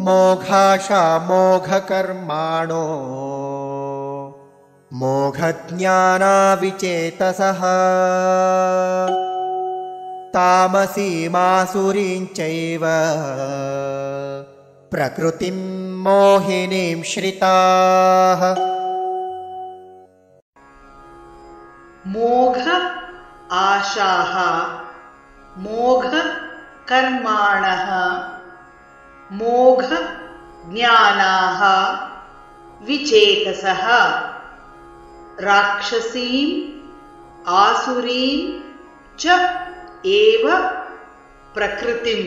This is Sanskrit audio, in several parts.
मोघाशामोघकर्माणो मोघज्ञानाविचेतसः तामसीमासुरीं चैव प्रकृतिं मोहिनीं श्रिताः। मोघ आशाः मोघ कर्माणः मोघ ज्ञानाः विचेतसः राक्षसीम् आसुरीं च एव प्रकृतिं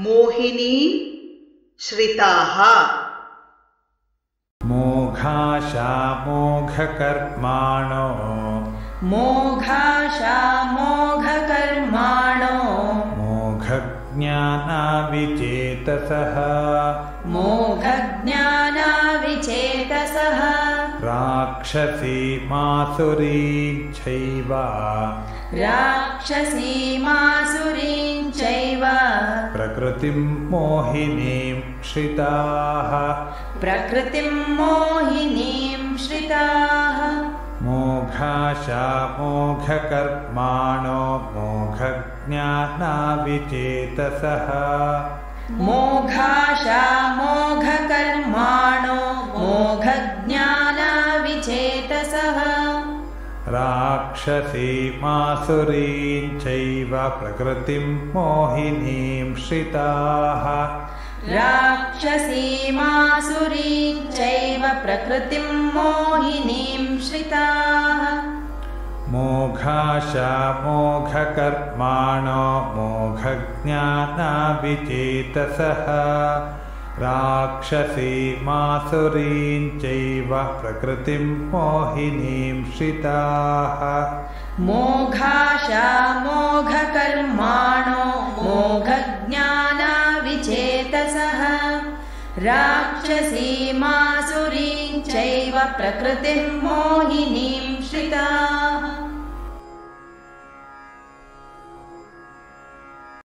मोहिनीं श्रिताः। मोघाशामोघकर्माणो मोघाशामोघकर्माणो मोघज्ञानाविचेतसः मोघज्ञानाविचेतसः राक्षसीमासुरीं चैव राक्षसीमासुरीं चैव प्रकृतिं मोहिनीं श्रिताः प्रकृतिं मोहिनीं श्रिताः। मोघाशामोघकर्माणो मोघज्ञानाविचेतसः मोघाशामोघकर्माणो मोघज्ञानाविचेतसः राक्षसीमासुरीं चैव प्रकृतिं मोहिनीं श्रिताः राक्षसीमासुरीं चैव प्रकृतिं मोहिनीं श्रिताः। मोघाशामोघकर्माणो मोघज्ञानाविचेतसः राक्षसीमासुरीं चैव प्रकृतिं मोहिनीं श्रिताः मोघाशामोघकर्माणो मोघज्ञानाविचेतसः राक्षसीमासुरीं चैव प्रकृतिं मोहिनीं श्रिताः।